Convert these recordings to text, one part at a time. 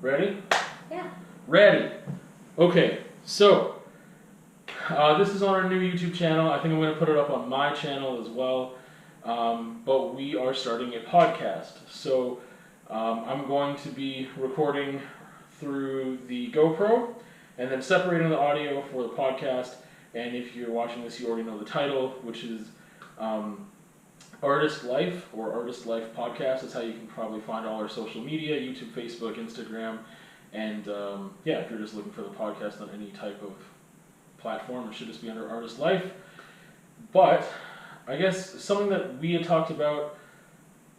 Ready? Yeah. Ready. Okay, so this is on our new YouTube channel. I think I'm going to put it up on my channel as well. But we are starting a podcast. So I'm going to be recording through the GoPro and then separating the audio for the podcast. And if you're watching this, you already know the title, which is Artist Life or Artist Life Podcast. That's how you can probably find all our social media, YouTube, Facebook, Instagram. And yeah, if you're just looking for the podcast on any type of platform, it should just be under Artist Life. But I guess something that we had talked about,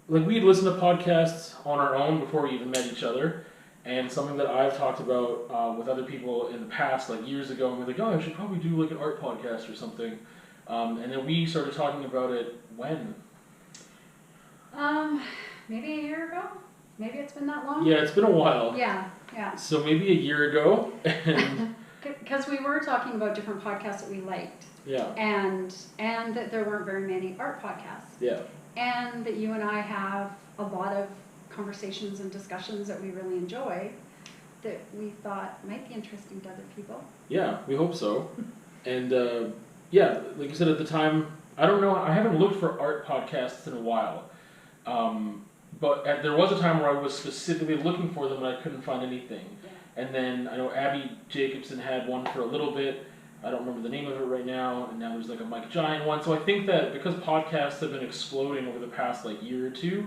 like we had listened to podcasts on our own before we even met each other, and something that I've talked about with other people in the past, like years ago, and we're like, oh, I should probably do like an art podcast or something. And then we started talking about it when? Maybe a year ago? Maybe it's been that long? Yeah, it's been a while. Yeah. So maybe a year ago. Because we were talking about different podcasts that we liked. Yeah. And that there weren't very many art podcasts. Yeah. And that you and I have a lot of conversations and discussions that we really enjoy that we thought might be interesting to other people. Yeah, we hope so. And yeah, like you said at the time, I don't know, I haven't looked for art podcasts in a while. But there was a time where I was specifically looking for them and I couldn't find anything. Yeah. And then I know Abby Jacobson had one for a little bit. I don't remember the name of it right now. And now there's like a Mike Giant one. So I think that because podcasts have been exploding over the past like year or two,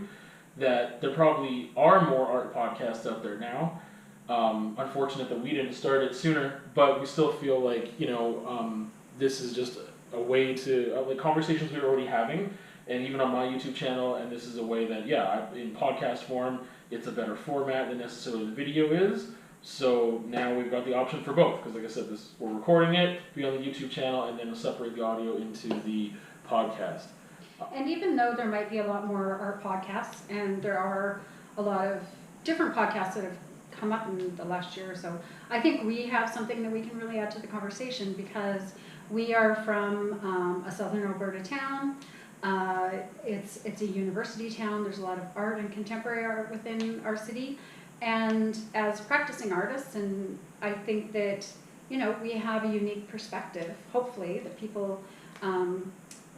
that there probably are more art podcasts out there now. Unfortunate that we didn't start it sooner, but we still feel like, this is just a way to, like conversations we were already having. And even on my YouTube channel, and this is a way that, in podcast form, it's a better format than necessarily the video is. So now we've got the option for both, because like I said, we're recording it, be on the YouTube channel, and then we'll separate the audio into the podcast. And even though there might be a lot more art podcasts, and there are a lot of different podcasts that have come up in the last year or so, I think we have something that we can really add to the conversation, because we are from a southern Alberta town. It's a university town. There's a lot of art and contemporary art within our city, and as practicing artists, and I think that we have a unique perspective, hopefully, that people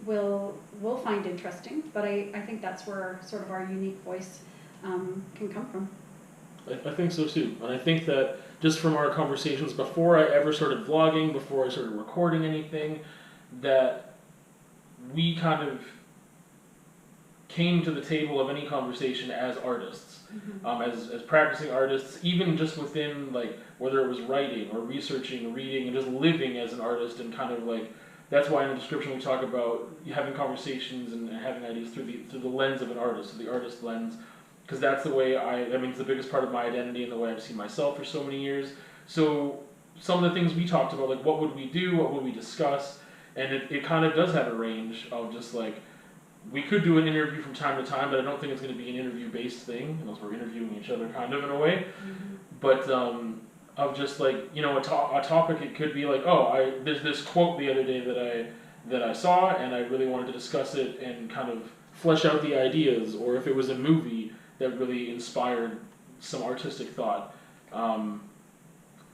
will find interesting. But I think that's where sort of our unique voice can come from. I think so too, and I think that just from our conversations before I ever started vlogging, before I started recording anything, that we kind of came to the table of any conversation as artists, as practicing artists, even just within like whether it was writing or researching, reading, and just living as an artist, and kind of like that's why in the description we talk about having conversations and having ideas through the lens of an artist, the artist lens, because that's the way it's the biggest part of my identity and the way I've seen myself for so many years. So some of the things we talked about, like what would we do, what would we discuss. And it kind of does have a range of just like, we could do an interview from time to time, but I don't think it's going to be an interview-based thing, unless we're interviewing each other kind of in a way. Mm-hmm. But of just like, a topic, it could be like, there's this quote the other day that I saw, and I really wanted to discuss it and kind of flesh out the ideas, or if it was a movie that really inspired some artistic thought.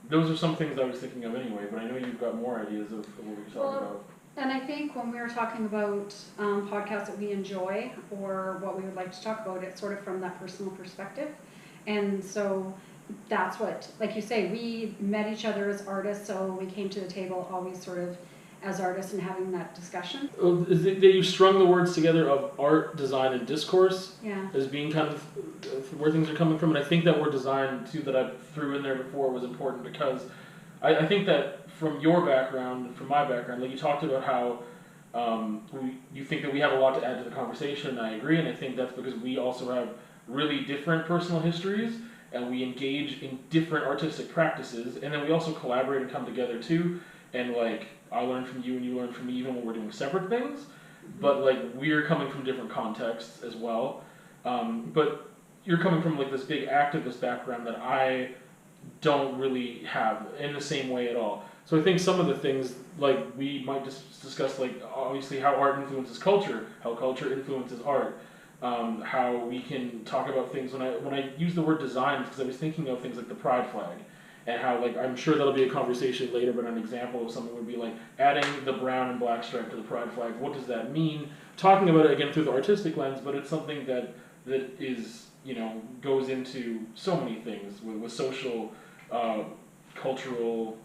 Those are some things I was thinking of anyway, but I know you've got more ideas of what we were talking about. And I think when we were talking about podcasts that we enjoy or what we would like to talk about, it's sort of from that personal perspective. And so that's what, like you say, we met each other as artists, so we came to the table always sort of as artists and having that discussion. Is it that you strung the words together of art, design, and discourse as being kind of where things are coming from, and I think that word design too that I threw in there before was important, because I think that from your background, from my background, like you talked about how you think that we have a lot to add to the conversation, and I agree, and I think that's because we also have really different personal histories, and we engage in different artistic practices, and then we also collaborate and come together too, and like I learn from you and you learn from me even when we're doing separate things, but like we're coming from different contexts as well. But you're coming from like this big activist background that I don't really have in the same way at all. So I think some of the things, like we might just discuss, like obviously how art influences culture, how culture influences art, how we can talk about things. When I use the word design, because I was thinking of things like the pride flag, and how, like, I'm sure that'll be a conversation later, but an example of something would be like adding the brown and black stripe to the pride flag. What does that mean? Talking about it again through the artistic lens, but it's something that is, goes into so many things with social, cultural,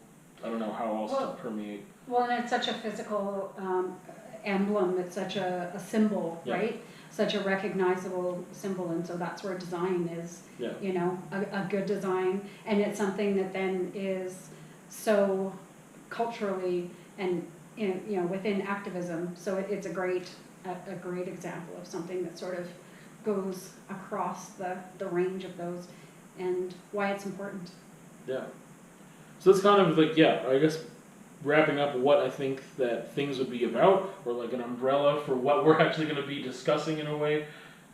I don't know how else to permeate. Well, and it's such a physical emblem, it's such a symbol, Yeah. right? Such a recognizable symbol, and so that's where design is, a good design, and it's something that then is so culturally and within activism. So it's a great example of something that sort of goes across the range of those, and why it's important. Yeah. So that's kind of like, I guess wrapping up what I think that things would be about, or like an umbrella for what we're actually going to be discussing in a way.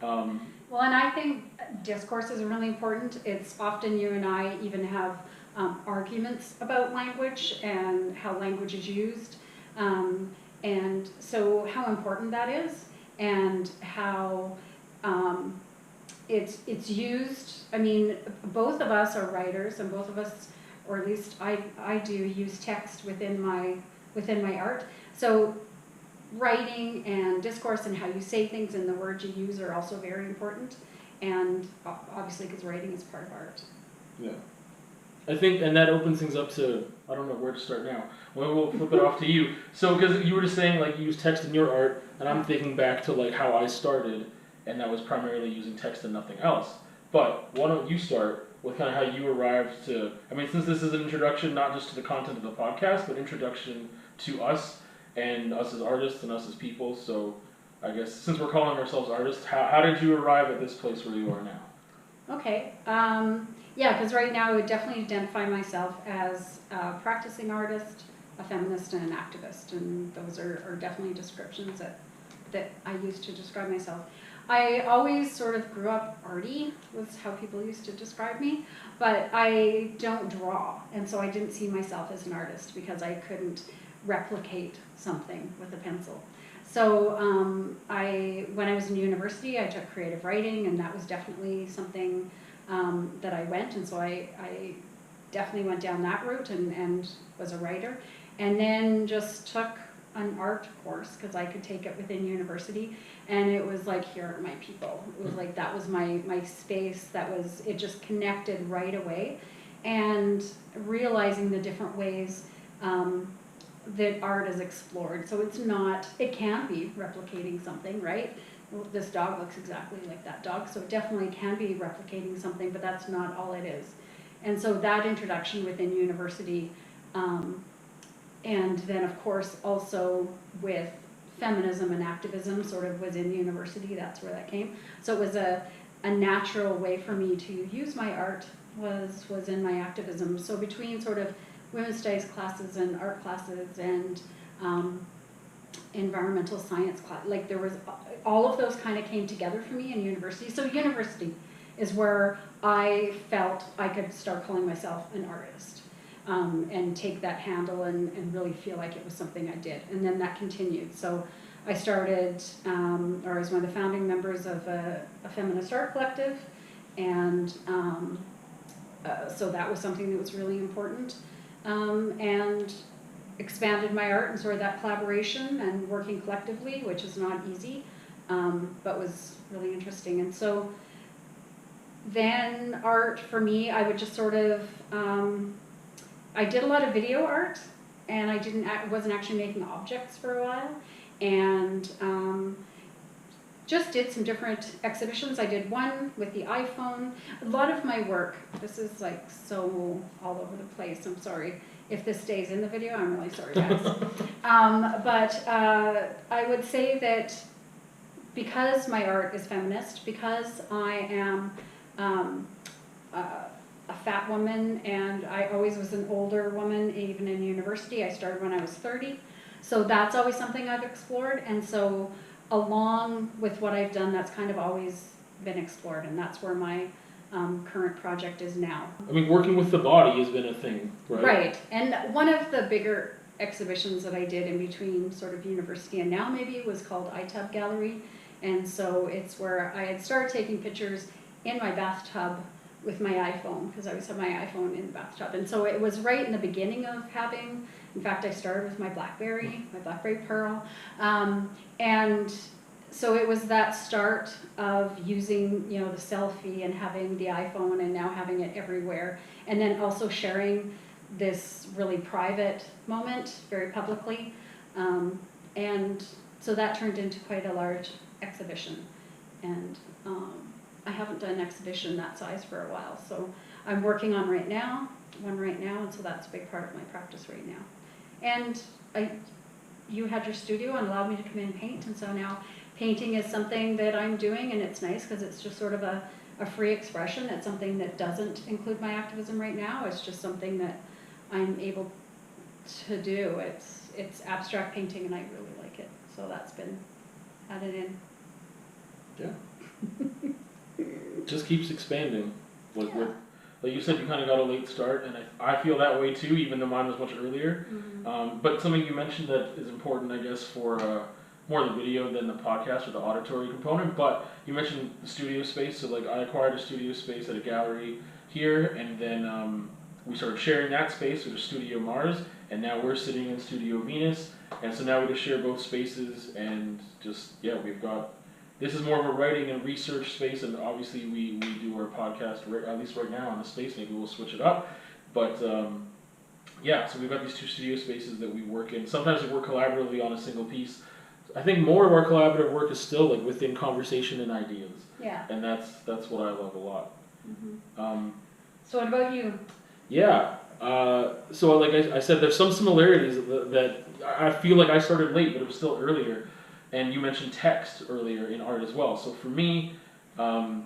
Well, and I think discourse is really important. It's often you and I even have arguments about language and how language is used, and so how important that is, and how it's used. I mean, both of us are writers, and both of us, or at least I do use text within my art. So writing and discourse and how you say things and the words you use are also very important, and obviously because writing is part of art. Yeah. I think, and that opens things up to, I don't know where to start now. Well, we'll flip it off to you. So, because you were just saying, like, you use text in your art, and I'm thinking back to, like, how I started, and that was primarily using text and nothing else. But why don't you start with kind of how you arrived to, I mean, since this is an introduction not just to the content of the podcast, but introduction to us, and us as artists, and us as people. So, I guess, since we're calling ourselves artists, how did you arrive at this place where you are now? Okay. Yeah, because right now I would definitely identify myself as a practicing artist, a feminist, and an activist, and those are definitely descriptions that I use to describe myself. I always sort of grew up arty, was how people used to describe me, but I don't draw, and so I didn't see myself as an artist because I couldn't replicate something with a pencil. So when I was in university, I took creative writing, and that was definitely something that I went, and so I definitely went down that route and was a writer, and then just took an art course because I could take it within university, and it was like, here are my people. It was like, that was my space, it just connected right away, and realizing the different ways that art is explored. So it can be replicating something, right? This dog looks exactly like that dog, so it definitely can be replicating something, but that's not all it is. And so that introduction within university, and then of course also with feminism and activism sort of was in university, that's where that came. So it was a natural way for me to use my art was in my activism. So between sort of women's studies classes and art classes and environmental science class, like there was, all of those kind of came together for me in university. So university is where I felt I could start calling myself an artist, and take that handle and really feel like it was something I did. And then that continued. So I started, or I was one of the founding members of a feminist art collective, and so that was something that was really important, and expanded my art and sort of that collaboration and working collectively, which is not easy, but was really interesting. And so then art for me, I would just sort of, I did a lot of video art, and I wasn't actually making objects for a while, and just did some different exhibitions. I did one with the iPhone. A lot of my work, this is like so all over the place, I'm sorry. If this stays in the video, I'm really sorry, guys. But I would say that because my art is feminist, because I am a fat woman, and I always was an older woman, even in university. I started when I was 30. So that's always something I've explored. And so along with what I've done, that's kind of always been explored. And that's where my current project is now. I mean, working with the body has been a thing, right? Right. And one of the bigger exhibitions that I did in between sort of university and now maybe was called iTub Gallery. And so it's where I had started taking pictures in my bathtub with my iPhone, because I always have my iPhone in the bathtub. And so it was right in the beginning of having, in fact, I started with my BlackBerry Pearl. And so it was that start of using, you know, the selfie and having the iPhone and now having it everywhere. And then also sharing this really private moment very publicly. And so that turned into quite a large exhibition. And I haven't done an exhibition that size for a while. So I'm working on one right now, and so that's a big part of my practice right now. And you had your studio and allowed me to come in and paint, and so now painting is something that I'm doing, and it's nice because it's just sort of a free expression. It's something that doesn't include my activism right now. It's just something that I'm able to do. It's abstract painting, and I really like it. So that's been added in. Yeah. Just keeps expanding. Like you said, you kind of got a late start, and I feel that way too, even though mine was much earlier. Mm-hmm. But something you mentioned that is important, I guess, for more the video than the podcast or the auditory component. But you mentioned the studio space, so like I acquired a studio space at a gallery here, and then we started sharing that space with Studio Mars, and now we're sitting in Studio Venus, and so now we just share both spaces, and just we've got. This is more of a writing and research space, and obviously we do our podcast, at least right now, on the space. Maybe we'll switch it up. But so we've got these two studio spaces that we work in. Sometimes we work collaboratively on a single piece. I think more of our collaborative work is still like within conversation and ideas. Yeah. And that's what I love a lot. Mm-hmm. So what about you? Yeah. So like I said, there's some similarities that I feel like I started late, but it was still earlier. And you mentioned text earlier in art as well. So for me, I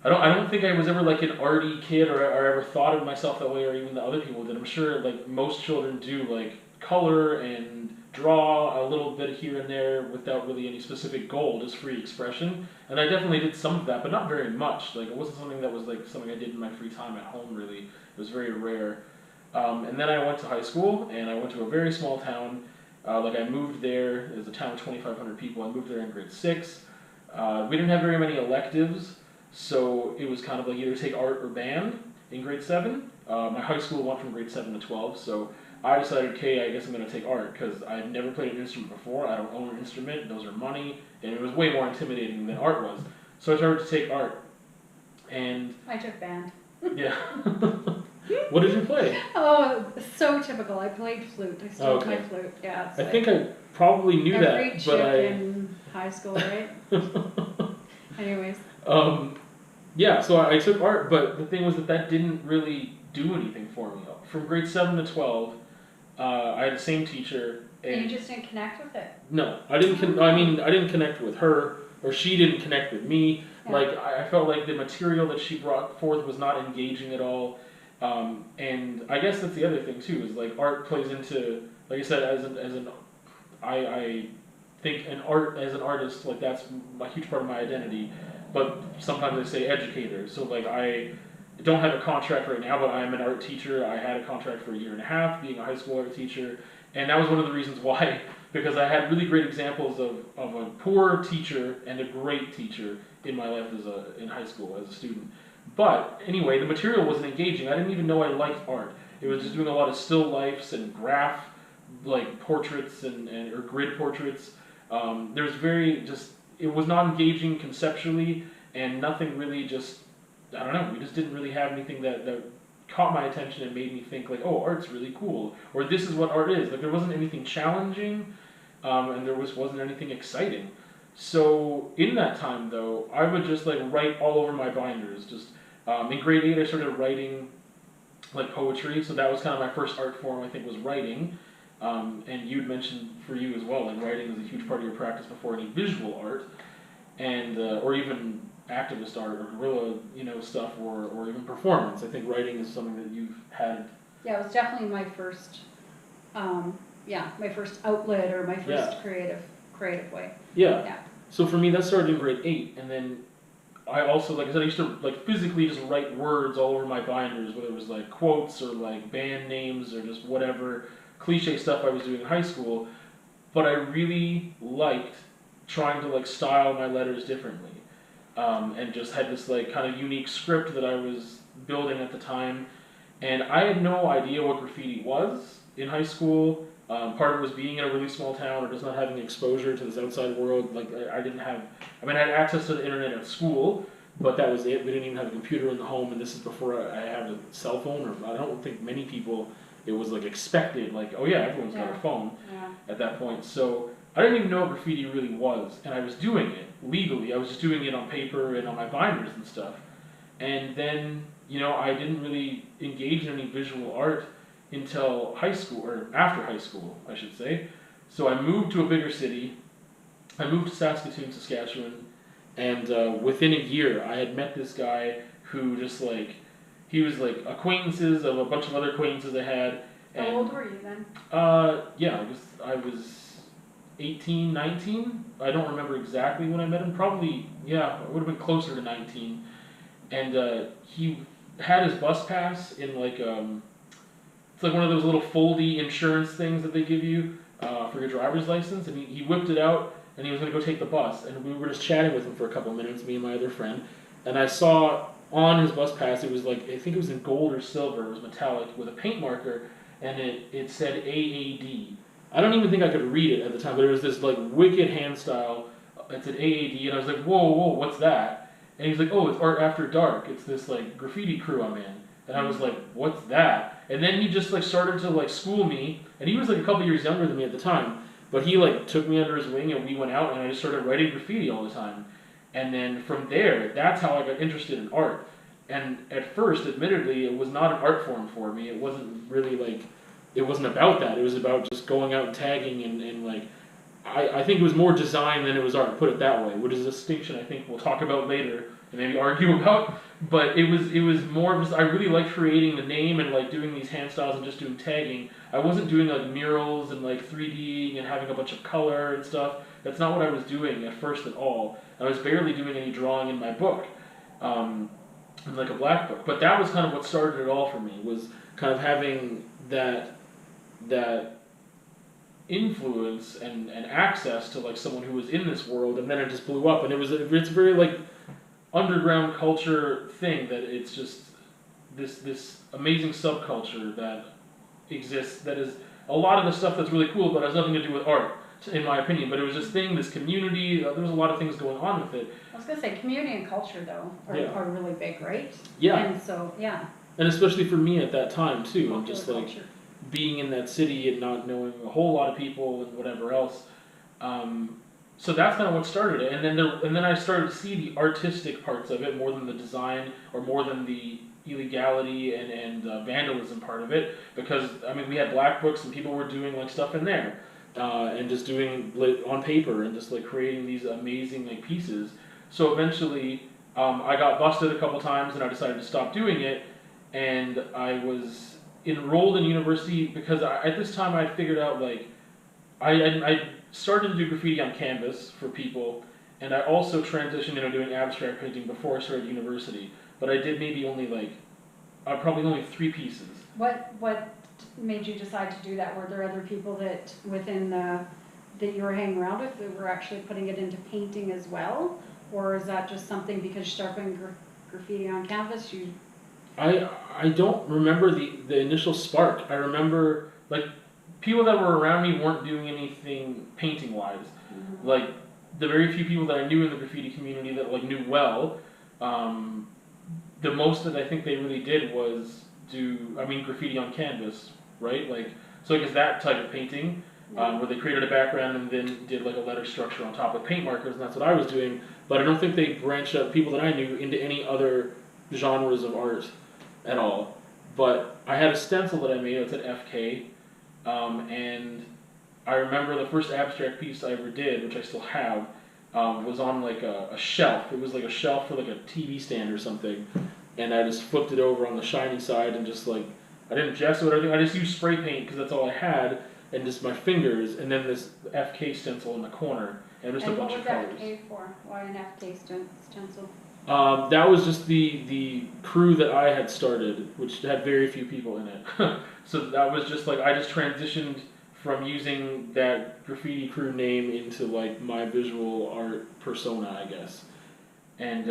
don't think I was ever like an arty kid, or ever thought of myself that way, or even the other people did. I'm sure like most children do, like color and draw a little bit here and there without really any specific goal, just free expression. And I definitely did some of that, but not very much. Like it wasn't something that was like something I did in my free time at home. Really, it was very rare. And then I went to high school, and I went to a very small town. I moved there. It was a town of 2,500 people. I moved there in grade 6. We didn't have very many electives, so it was kind of like either take art or band in grade 7. My high school went from grade 7 to 12, so I decided, okay, I guess I'm going to take art, because I had never played an instrument before. I don't own an instrument. Those are money, and it was way more intimidating than art was. So I started to take art. And I took band. Yeah. What did you play? Oh, so typical. I played flute. I still play flute. Yeah. I think I probably knew every that, chick but in high school, right? Anyways. So I took art, but the thing was that didn't really do anything for me. From grade 7 to 12, I had the same teacher. And you just didn't connect with it? No, I didn't. I didn't connect with her, or she didn't connect with me. Yeah. Like I felt like the material that she brought forth was not engaging at all. And I guess that's the other thing too, is like art plays into, like I said, I think as an artist, like that's a huge part of my identity. But sometimes I say educator. So like I don't have a contract right now, but I am an art teacher. I had a contract for 1.5 years being a high school art teacher. And that was one of the reasons why, because I had really great examples of a poor teacher and a great teacher in my life in high school as a student. But anyway, the material wasn't engaging. I didn't even know I liked art. It was just doing a lot of still lifes and graph, like portraits or grid portraits. There's it was not engaging conceptually, and nothing really I don't know, we just didn't really have anything that caught my attention and made me think like, oh, art's really cool, or this is what art is. Like there wasn't anything challenging, and there wasn't anything exciting. So in that time though, I would just like write all over my binders. Just in grade 8, I started writing like poetry. So that was kind of my first art form, I think, was writing. And you'd mentioned for you as well, like writing is a huge part of your practice before any visual art, and or even activist art or guerrilla, stuff, or even performance. I think writing is something that you've had. Yeah, it was definitely my first, my first outlet, or my first creative way. Yeah. So for me, that started in grade 8, and then I also, like I said, I used to like physically just write words all over my binders, whether it was like quotes or like band names or just whatever cliche stuff I was doing in high school. but I really liked trying to like style my letters differently, and just had this like kind of unique script that I was building at the time, and I had no idea what graffiti was in high school. Part of it was being in a really small town or just not having exposure to this outside world. Like I didn't have, I mean, I had access to the internet at school, but that was it. We didn't even have a computer in the home, and this is before I had a cell phone, or I don't think many people, it was like expected, like, oh yeah, everyone's got a phone at that point. So I didn't even know what graffiti really was, and I was doing it legally. I was just doing it on paper and on my binders and stuff. And then, you know, I didn't really engage in any visual art until high school, or after high school, I should say. So I moved to a bigger city. I moved to Saskatoon, Saskatchewan, and within a year, I had met this guy who just like, he was like acquaintances of a bunch of other acquaintances I had. How old were you then? Yeah, I was 18, 19. I don't remember exactly when I met him. Probably, yeah, it would have been closer to 19. And he had his bus pass in like, it's like one of those little foldy insurance things that they give you for your driver's license. And he whipped it out, and he was going to go take the bus. And we were just chatting with him for a couple of minutes, me and my other friend. And I saw on his bus pass, it was like, I think it was in gold or silver, it was metallic, with a paint marker, and it said AAD. I don't even think I could read it at the time, but it was this like wicked hand style. It said AAD, and I was like, whoa, what's that? And he's like, oh, it's Art After Dark. It's this like graffiti crew I'm in. And I was like, what's that? And then he just like started to like school me, and he was like a couple years younger than me at the time, but he like took me under his wing, and we went out, and I just started writing graffiti all the time. And then from there, that's how I got interested in art. And at first, admittedly, it was not an art form for me. It wasn't really like, it wasn't about that. It was about just going out and tagging and like, I think it was more design than it was art, put it that way, which is a distinction I think we'll talk about later and maybe argue about. But it was more of just, I really liked creating the name and like doing these hand styles and just doing tagging. I wasn't doing like murals and like 3D and having a bunch of color and stuff. That's not what I was doing at first at all. I was barely doing any drawing in my book, in like a black book. But that was kind of what started it all for me, was kind of having that influence and access to like someone who was in this world, and then it just blew up. And it's very like underground culture thing, that it's just this amazing subculture that exists, that is a lot of the stuff that's really cool, but has nothing to do with art, in my opinion. But it was this community, there was a lot of things going on with it. I was going to say, community and culture, though, are really big, right? Yeah. And so, yeah. And especially for me at that time, too. Popular I'm just like, culture. Being in that city and not knowing a whole lot of people and whatever else. So that's kind of what started it. And then I started to see the artistic parts of it more than the design, or more than the illegality and vandalism part of it. Because, I mean, we had black books and people were doing like stuff in there. And just doing on paper and just like creating these amazing like pieces. So eventually, I got busted a couple times, and I decided to stop doing it. And I was enrolled in university because at this time I figured out like I started to do graffiti on canvas for people, and I also transitioned into doing abstract painting before I started university. But I did maybe only like probably only 3 pieces. What made you decide to do that? Were there other people that within that you were hanging around with that were actually putting it into painting as well, or is that just something because you started putting graffiti on canvas? I don't remember the initial spark. I remember like people that were around me weren't doing anything painting wise. Mm-hmm. Like the very few people that I knew in the graffiti community that like knew well, the most that I think they really did was graffiti on canvas, right? Like, so I guess that type of painting, where they created a background and then did like a letter structure on top with paint markers, and that's what I was doing. But I don't think they branched out, people that I knew, into any other genres of art at all. But I had a stencil that I made that said FK, and I remember the first abstract piece I ever did, which I still have, was on like a shelf. It was like a shelf for like a TV stand or something, and I just flipped it over on the shiny side and just like, I didn't gesso it or anything, I just used spray paint because that's all I had, and just my fingers, and then this FK stencil in the corner, and just a bunch of colors. And what was FK for? Why an FK stencil? That was just the crew that I had started, which had very few people in it. So that was just like, I just transitioned from using that graffiti crew name into like my visual art persona, I guess. And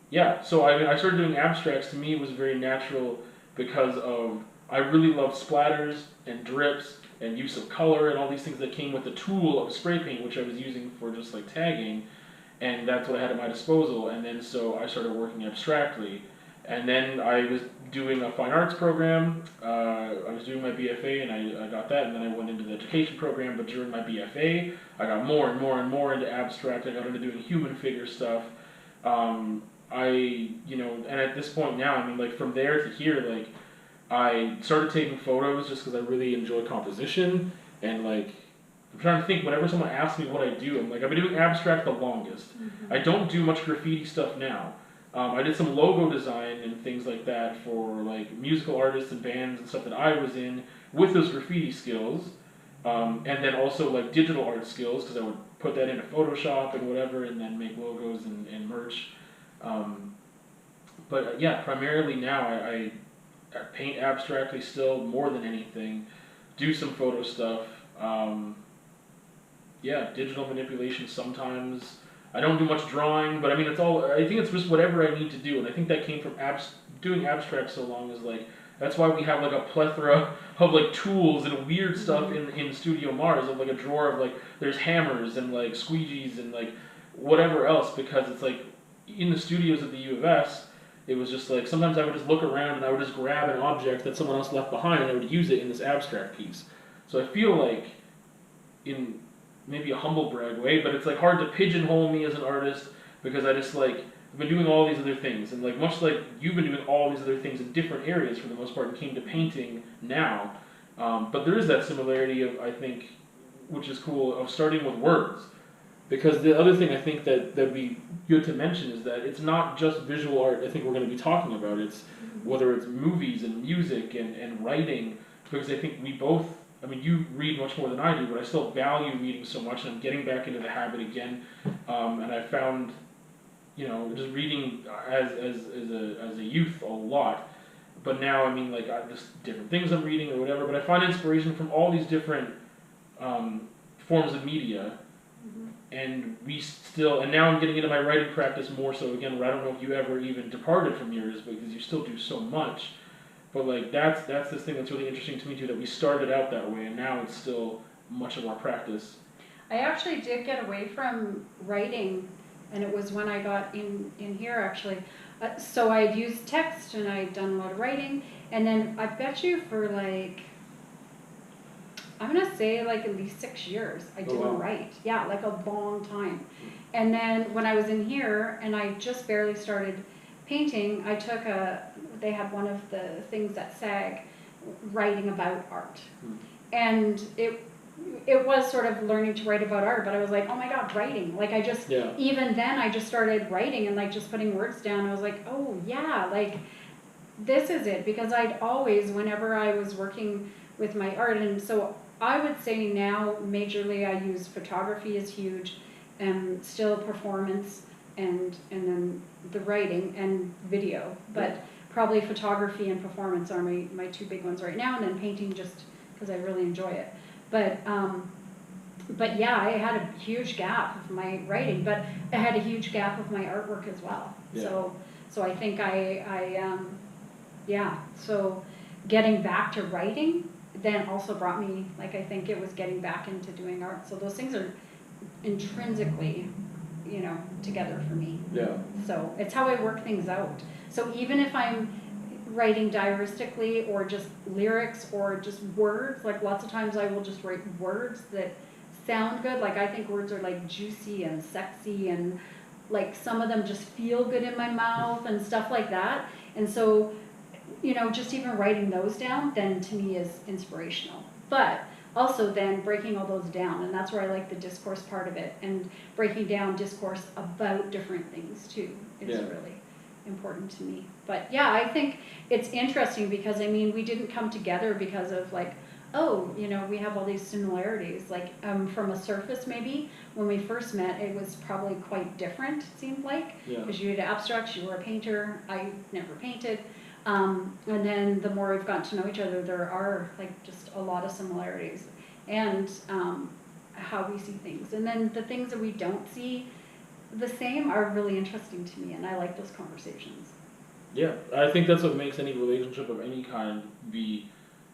yeah, so I mean, I started doing abstracts. To me, it was very natural because of I really loved splatters and drips and use of color and all these things that came with the tool of spray paint, which I was using for just like tagging, and that's what I had at my disposal. And then so I started working abstractly, and then I was doing a fine arts program. I was doing my BFA, and I got that, and then I went into the education program. But during my BFA, I got more and more and more into abstract. I got into doing human figure stuff. And at this point now, I mean, like from there to here, like I started taking photos just because I really enjoy composition, and like I'm trying to think. Whenever someone asks me what I do, I'm like I've been doing abstract the longest. Mm-hmm. I don't do much graffiti stuff now. I did some logo design and things like that for like musical artists and bands and stuff that I was in with those graffiti skills, and then also like digital art skills because I would put that into Photoshop and whatever, and then make logos and merch. But yeah, primarily now I paint abstractly still more than anything. Do some photo stuff. Yeah, digital manipulation sometimes. I don't do much drawing, but I mean, it's all. I think it's just whatever I need to do, and I think that came from doing abstract so long. Is like that's why we have like a plethora of like tools and weird stuff in Studio Mars of like a drawer of like there's hammers and like squeegees and like whatever else, because it's like in the studios at the U of S, it was just like sometimes I would just look around and I would just grab an object that someone else left behind and I would use it in this abstract piece. So I feel like in maybe a humble brag way, but it's like hard to pigeonhole me as an artist because I just like I've been doing all these other things, and like much like you've been doing all these other things in different areas for the most part and came to painting now. But there is that similarity of, I think, which is cool, of starting with words. Because the other thing I think that'd be good to mention is that it's not just visual art I think we're going to be talking about. It's whether it's movies and music and writing, because I think we both, I mean, you read much more than I do, but I still value reading so much, and I'm getting back into the habit again. And I found, just reading as a youth a lot. But now, I mean, like, just different things I'm reading or whatever, but I find inspiration from all these different forms of media. And and now I'm getting into my writing practice more so again, where I don't know if you ever even departed from yours because you still do so much. But like that's this thing that's really interesting to me too, that we started out that way and now it's still much of our practice. I actually did get away from writing, and it was when I got in here actually. So I'd used text and I'd done a lot of writing, and then I bet you for like, I'm gonna say like at least 6 years I didn't write. Yeah, like a long time. And then when I was in here and I just barely started painting, I took they had one of the things at SAG, writing about art. And it was sort of learning to write about art, but I was like, oh my God, writing. Like I just, even then I just started writing and like just putting words down. I was like, oh yeah, like this is it. Because I'd always, whenever I was working with my art, and so I would say now majorly I use photography is huge, and still performance, and then the writing and video, but probably photography and performance are my two big ones right now, and then painting just because I really enjoy it. But yeah, I had a huge gap of my writing, but I had a huge gap of my artwork as well. So I think so getting back to writing then also brought me, like, I think it was getting back into doing art. So those things are intrinsically, together for me. Yeah. So it's how I work things out. So even if I'm writing diaristically or just lyrics or just words, like lots of times I will just write words that sound good. Like I think words are like juicy and sexy, and like some of them just feel good in my mouth and stuff like that. And so, just even writing those down then to me is inspirational. But also then breaking all those down, and that's where I like the discourse part of it, and breaking down discourse about different things too is really important to me. But yeah, I think it's interesting because I mean we didn't come together because of like, oh, we have all these similarities. Like from a surface maybe when we first met it was probably quite different, it seemed like, because you did abstracts, you were a painter, I never painted. And then the more we've gotten to know each other, there are like just a lot of similarities. and how we see things. And then the things that we don't see the same are really interesting to me, and I like those conversations. Yeah, I think that's what makes any relationship of any kind be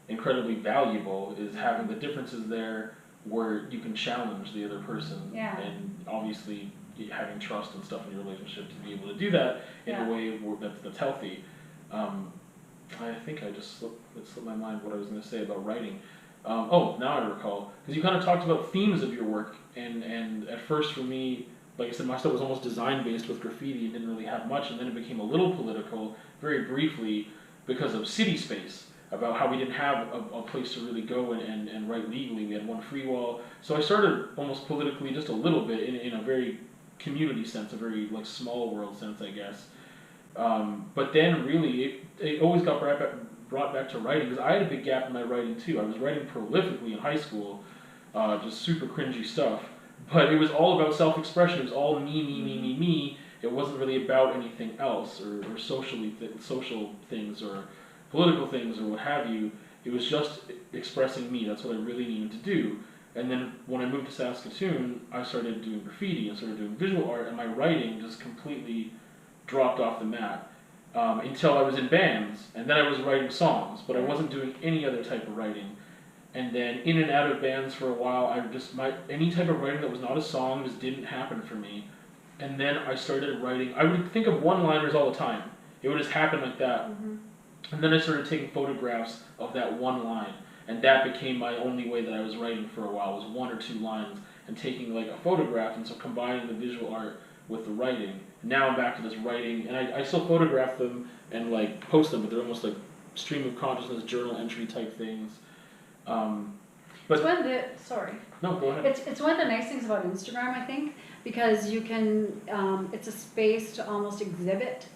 incredibly valuable, is having the differences there where you can challenge the other person, Yeah. and obviously having trust and stuff in your relationship to be able to do that in a way that's healthy. I think it slipped my mind what I was going to say about writing. Now I recall, because you kind of talked about themes of your work, and at first for me, like I said, my stuff was almost design based with graffiti and didn't really have much, and then it became a little political, very briefly, because of City Space, about how we didn't have a place to really go and write legally. We had one free wall. So I started almost politically just a little bit in a very community sense, a very like small world sense, I guess. But then really, it always got brought back to writing, because I had a big gap in my writing too. I was writing prolifically in high school, just super cringy stuff. But it was all about self-expression. It was all me. It wasn't really about anything else, or social things, or political things, or what have you. It was just expressing me. That's what I really needed to do. And then when I moved to Saskatoon, I started doing graffiti and started doing visual art, and my writing just completely dropped off the map until I was in bands, and then I was writing songs, but I wasn't doing any other type of writing. And then in and out of bands for a while, any type of writing that was not a song just didn't happen for me. And then I started writing. I would think of one-liners all the time. It would just happen like that. Mm-hmm. And then I started taking photographs of that one line, and that became my only way that I was writing for a while, was one or two lines, and taking like a photograph, and so combining the visual art with the writing. Now I'm back to this writing, and I still photograph them and like post them, but they're almost like stream of consciousness journal entry type things. But it's one of the, sorry. No, go ahead. It's one of the nice things about Instagram, I think, because you can, it's a space to almost exhibit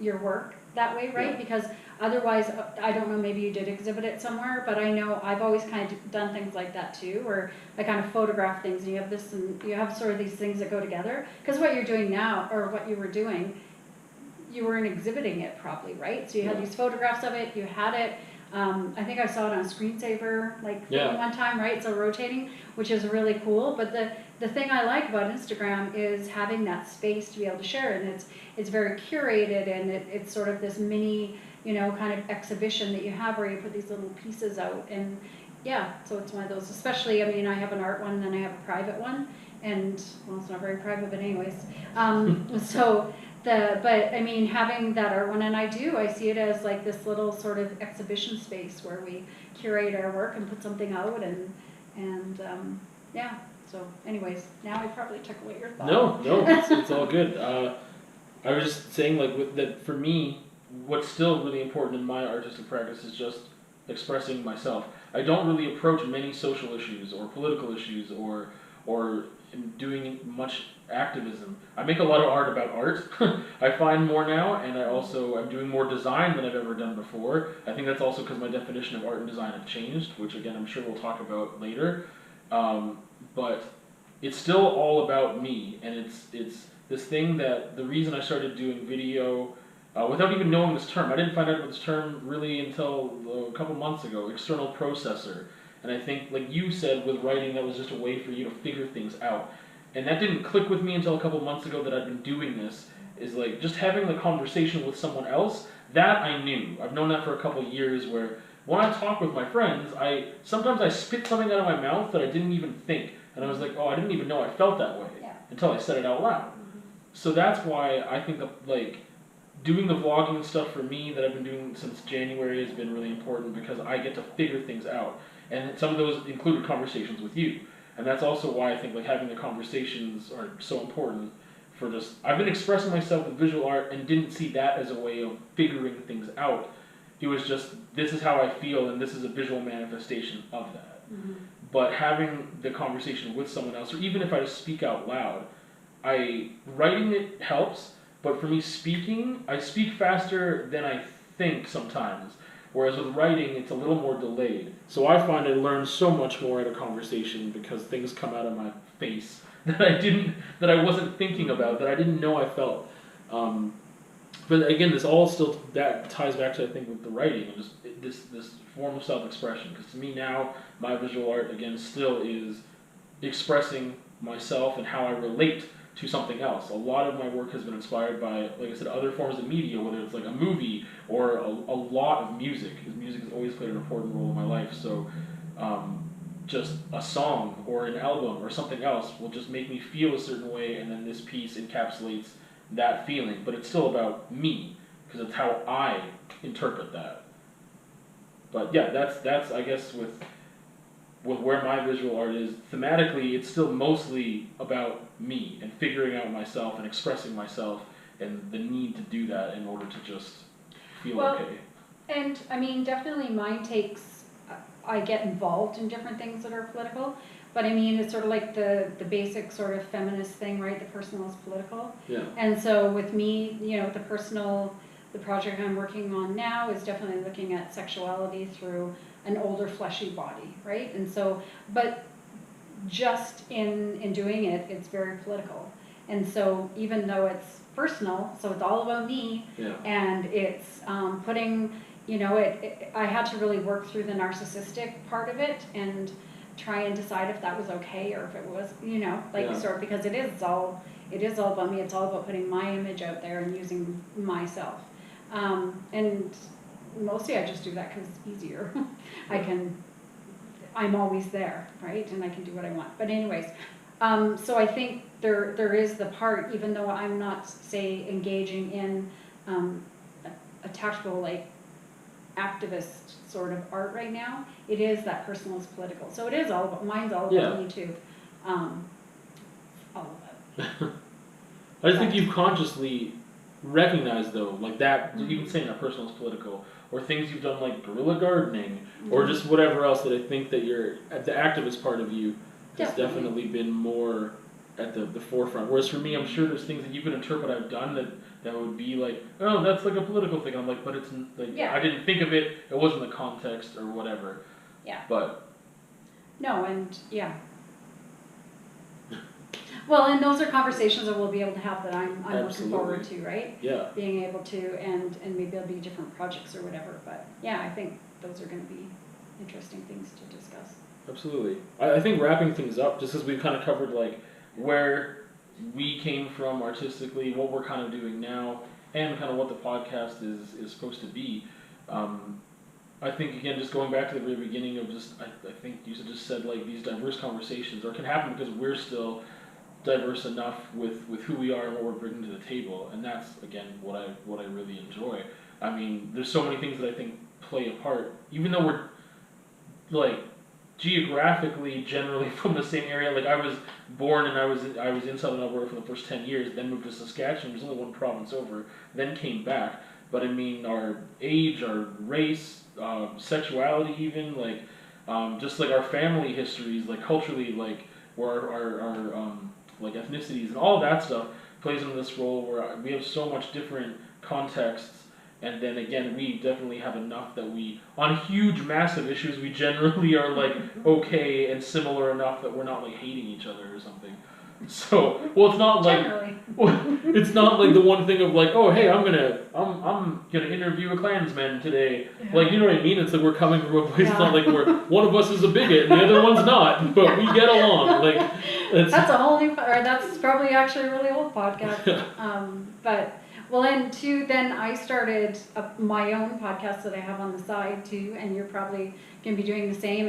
your work that way, right? Yeah. Because otherwise, I don't know, maybe you did exhibit it somewhere, but I know I've always kind of done things like that too, where I kind of photograph things, and you have this, and you have sort of these things that go together. Because what you're doing now, or what you were doing, you weren't exhibiting it probably, right? So you had these photographs of it, you had it. I think I saw it on a screensaver one time, right? So rotating, which is really cool. But the thing I like about Instagram is having that space to be able to share it, and it's very curated, and it's sort of this mini, kind of exhibition that you have where you put these little pieces out. And yeah, so it's one of those, especially, I mean, I have an art one, and then I have a private one, and well, it's not very private, but anyways. But I mean, having that art one, and I see it as like this little sort of exhibition space where we curate our work and put something out, and yeah. So anyways, now I probably took away your thought. No, it's all good. I was just saying that for me, what's still really important in my artistic practice is just expressing myself. I don't really approach many social issues or political issues or doing much activism. I make a lot of art about art. I find more now, and I'm doing more design than I've ever done before. I think that's also because my definition of art and design have changed, which again I'm sure we'll talk about later. But it's still all about me, and it's this thing that the reason I started doing video without even knowing this term. I didn't find out about this term really until a couple months ago, external processor. And I think, like you said, with writing, that was just a way for you to figure things out. And that didn't click with me until a couple months ago that I've been doing this, is like just having the conversation with someone else, that I knew. I've known that for a couple of years, where when I talk with my friends, sometimes I spit something out of my mouth that I didn't even think. And I was like, oh, I didn't even know I felt that way until I said it out loud. Mm-hmm. So that's why I think doing the vlogging stuff for me that I've been doing since January has been really important, because I get to figure things out. And some of those included conversations with you. And that's also why I think having the conversations are so important for I've been expressing myself with visual art and didn't see that as a way of figuring things out. It was just, this is how I feel, and this is a visual manifestation of that. Mm-hmm. But having the conversation with someone else, or even if I just speak out loud, writing it helps, but for me speaking, I speak faster than I think sometimes. Whereas with writing, it's a little more delayed. So I find I learn so much more in a conversation because things come out of my face that I wasn't thinking about, that I didn't know I felt. But again, this all still that ties back to, I think, with the writing and just this form of self-expression. Because to me now, my visual art again still is expressing myself and how I relate to something else. A lot of my work has been inspired by, like I said, other forms of media, whether it's like a movie or a lot of music, because music has always played an important role in my life. So just a song or an album or something else will just make me feel a certain way, and then this piece encapsulates that feeling. But it's still about me, because it's how I interpret that. But yeah, that's I guess with where my visual art is thematically, it's still mostly about me and figuring out myself and expressing myself, and the need to do that in order to just feel okay. And I mean, definitely mine takes, I get involved in different things that are political, but I mean, it's sort of like the basic sort of feminist thing, right? The personal is political. Yeah. And so with me, you know, the project I'm working on now is definitely looking at sexuality through an older fleshy body, right? And so, but just in doing it, it's very political. And so even though it's personal, so it's all about me, Yeah. and it's putting, you know, I had to really work through the narcissistic part of it and try and decide if that was okay or if it was, you know, like sort of, because it is all about me. It's all about putting my image out there and using myself. And mostly I just do that because it's easier. I'm always there, right? And I can do what I want. But anyways, so I think there is the part, even though I'm not, say, engaging in a tactical, like, activist sort of art right now, it is that personal is political. So it is all about, mine's all about me too. All of it. I just think you've consciously recognized, though, like that, even saying that personal is political, or things you've done like guerrilla gardening, or just whatever else, that I think that you're, the activist part of you has definitely been more at the forefront. Whereas for me, I'm sure there's things that you can interpret I've done that would be like, oh, that's like a political thing. I'm like, but it's like, I didn't think of it, it wasn't the context or whatever. Yeah. But. No, and yeah. Well, and those are conversations that we'll be able to have that I'm looking forward to, right? Yeah. Being able to, and maybe there'll be different projects or whatever. But yeah, I think those are going to be interesting things to discuss. Absolutely. I think wrapping things up, just as we've kind of covered like where we came from artistically, what we're kind of doing now, and kind of what the podcast is supposed to be. I think, again, just going back to the very beginning of just, I think you just said like these diverse conversations, or can happen because we're still diverse enough with who we are and what we're bringing to the table, and that's, again, what I really enjoy. I mean, there's so many things that I think play a part, even though we're like geographically generally from the same area. Like, I was born and I was in Southern Alberta for the first 10 years, then moved to Saskatchewan. There's only one province over, then came back. But I mean, our age, our race, sexuality, even like just like our family histories, like culturally, like where our like ethnicities and all that stuff plays into this role, where we have so much different contexts. And then again, we definitely have enough that we, on huge, massive issues, we generally are like okay and similar enough that we're not like hating each other or something. So, well, it's not like it's not like the one thing of like, oh, hey, I'm gonna interview a Klansman today. Yeah. Like, you know what I mean? It's like we're coming from a place. It's not like one of us is a bigot and the other one's not, but we get along. Like, that's a whole new, or that's probably actually a really old podcast. But. Well, and two, then I started my own podcast that I have on the side too, and you're probably going to be doing the same.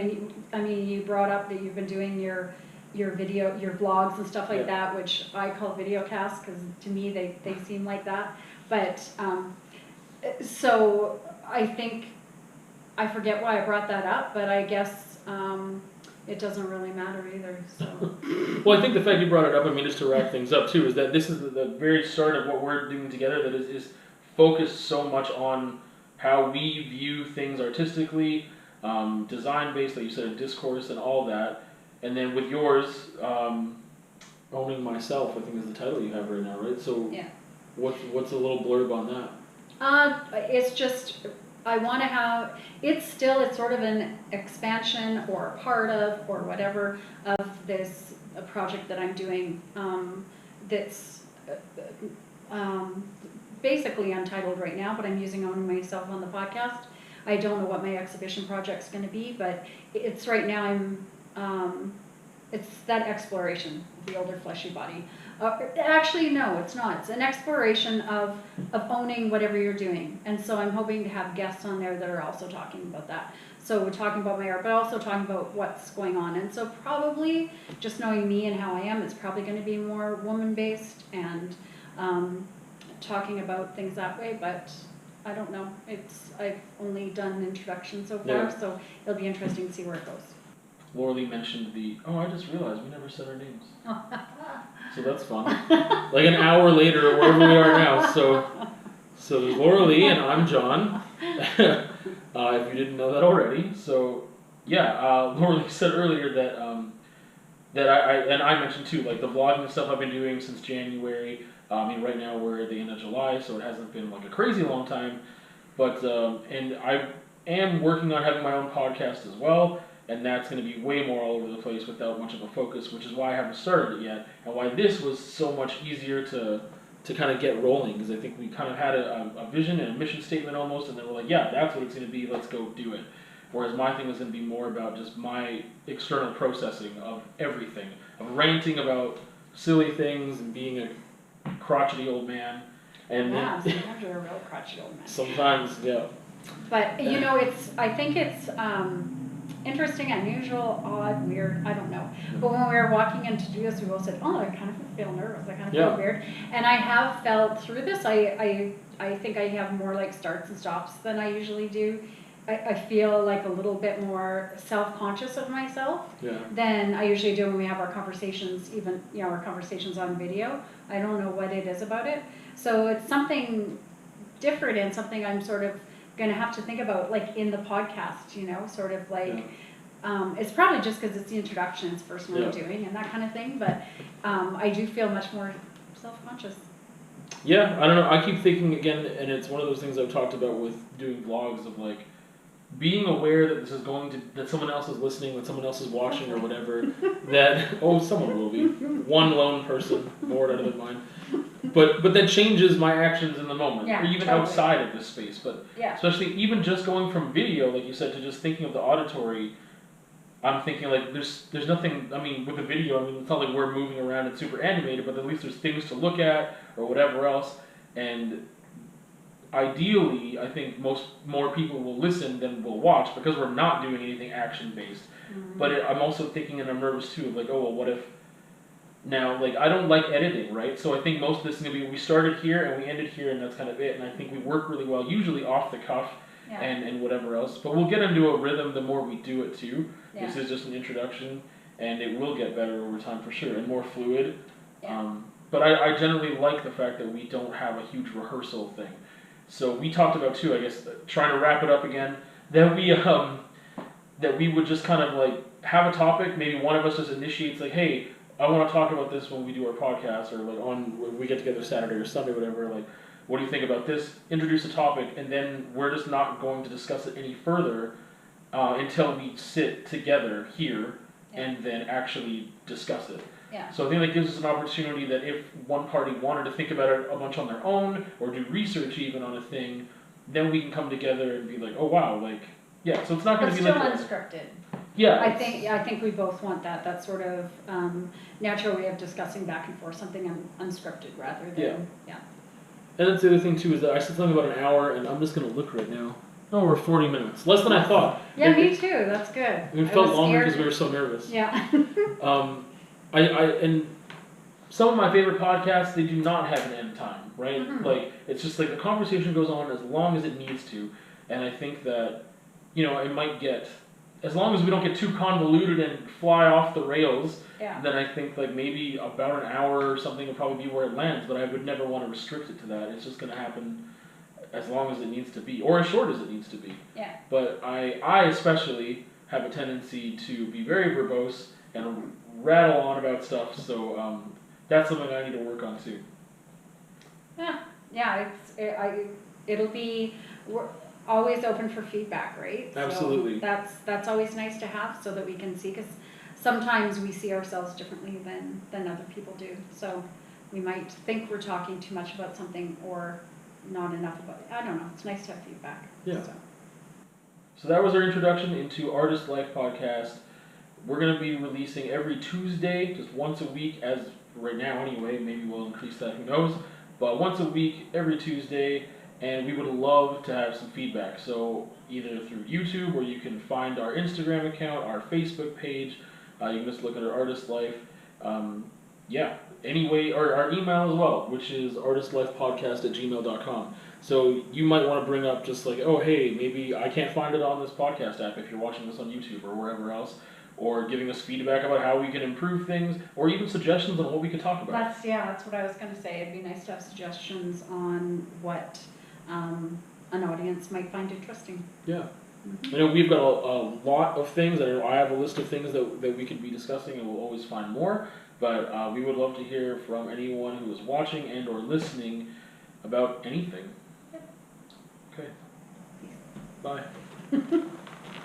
And you brought up that you've been doing your video, your vlogs and stuff like that, which I call videocasts because to me they seem like that. But so I think, I forget why I brought that up, but I guess it doesn't really matter either. So. Well, I think the fact you brought it up, I mean, just to wrap things up too, is that this is the very start of what we're doing together, that is focused so much on how we view things artistically, design-based, like you said, discourse and all that. And then with yours, Owning Myself, I think is the title you have right now, right? So what's a little blurb on that? It's just, I want to have, it's sort of an expansion or a part of, or whatever, of this project that I'm doing, that's basically untitled right now, but I'm using on myself on the podcast. I don't know what my exhibition project's going to be, but it's right now it's that exploration of the older fleshy body. Actually, no, it's not. It's an exploration of owning whatever you're doing. And so I'm hoping to have guests on there that are also talking about that. So we're talking about my art, but also talking about what's going on. And so probably, just knowing me and how I am, it's probably going to be more woman-based and talking about things that way. But I don't know. I've only done an introduction so far, so it'll be interesting to see where it goes. Laura Lee mentioned I just realized we never said our names. So that's fun. Like an hour later, or wherever we are now. So there's Laura Lee and I'm John. If you didn't know that already. So yeah, Laura Lee said earlier that I mentioned too, like the vlogging and stuff I've been doing since January. I mean, right now we're at the end of July, so it hasn't been like a crazy long time. But and I am working on having my own podcast as well. And that's going to be way more all over the place without much of a focus, which is why I haven't started it yet, and why this was so much easier to kind of get rolling, because I think we kind of had a vision and a mission statement almost, and then we're like, yeah, that's what it's going to be, let's go do it. Whereas my thing was going to be more about just my external processing of everything, of ranting about silly things and being a crotchety old man. And yeah, sometimes you're a real crotchety old man. Sometimes, yeah. But, you know, I think it's interesting, unusual, odd, weird, I don't know. But when we were walking in to do this, we both said, I kind of feel nervous, I kind of feel weird. And I have felt through this, I think I have more like starts and stops than I usually do. I feel like a little bit more self-conscious of myself than I usually do when we have our conversations, even, our conversations on video. I don't know what it is about it. So it's something different and something I'm sort of going to have to think about, like in the podcast, sort of like, it's probably just because it's the introduction, it's the first one I'm doing and that kind of thing, but I do feel much more self-conscious. Yeah, I don't know, I keep thinking again, and it's one of those things I've talked about with doing vlogs of like, being aware that this is that someone else is listening, that someone else is watching or whatever, that, someone will be, one lone person, bored out of their mind. But that changes my actions in the moment, or even outside of this space. But especially even just going from video, like you said, to just thinking of the auditory, I'm thinking like there's nothing. I mean, with a video, it's not like we're moving around and super animated, but at least there's things to look at or whatever else. And ideally, I think more people will listen than will watch because we're not doing anything action based. Mm-hmm. But I'm also thinking, and I'm nervous too, of like, what if? Now, like, I don't like editing, right? So I think most of this is going to be, we started here and we ended here and that's kind of it. And I think we work really well, usually off the cuff and whatever else. But we'll get into a rhythm the more we do it too. Yeah. This is just an introduction and it will get better over time for sure and more fluid. Yeah. But I generally like the fact that we don't have a huge rehearsal thing. So we talked about too, I guess, trying to wrap it up again, that we would just kind of like have a topic, maybe one of us just initiates like, hey, I want to talk about this when we do our podcast, or like when we get together Saturday or Sunday, whatever. Like, what do you think about this? Introduce a topic, and then we're just not going to discuss it any further until we sit together here and then actually discuss it. Yeah. So I think that gives us an opportunity that if one party wanted to think about it a bunch on their own, or do research even on a thing, then we can come together and be like, oh wow, like so it's not going to be like unscripted. Yeah, I think we both want that sort of natural way of discussing back and forth, something unscripted rather than And that's the other thing too, is that I said something about an hour, and I'm just going to look right now. Oh, we're 40 minutes, less than I thought. Yeah, me too. That's good. It felt longer because we were so nervous. Yeah. And some of my favorite podcasts, they do not have an end time, right? Mm-hmm. Like it's just like the conversation goes on as long as it needs to, and I think that it might get. As long as we don't get too convoluted and fly off the rails, then I think like maybe about an hour or something would probably be where it lands, but I would never want to restrict it to that. It's just going to happen as long as it needs to be, or as short as it needs to be. Yeah. But I especially have a tendency to be very verbose and rattle on about stuff, so that's something I need to work on too. Yeah, it'll be... We're always open for feedback, right? Absolutely. So that's always nice to have so that we can see, because sometimes we see ourselves differently than other people do. So we might think we're talking too much about something, or not enough about it. I don't know, it's nice to have feedback. Yeah. So. So that was our introduction into Artist Life Podcast. We're going to be releasing every Tuesday, just once a week, as right now anyway. Maybe we'll increase that, who knows. But once a week, every Tuesday, and we would love to have some feedback. So either through YouTube, where you can find our Instagram account, our Facebook page, you can just look at our Artist Life. Anyway, or our email as well, which is artistlifepodcast@gmail.com. So you might want to bring up just like, oh hey, maybe I can't find it on this podcast app if you're watching this on YouTube or wherever else, or giving us feedback about how we can improve things, or even suggestions on what we could talk about. That's what I was going to say. It'd be nice to have suggestions on what an audience might find interesting. Yeah. I know we've got a lot of things. I have a list of things that we could be discussing, and we'll always find more. But we would love to hear from anyone who is watching and or listening about anything. Okay. Bye.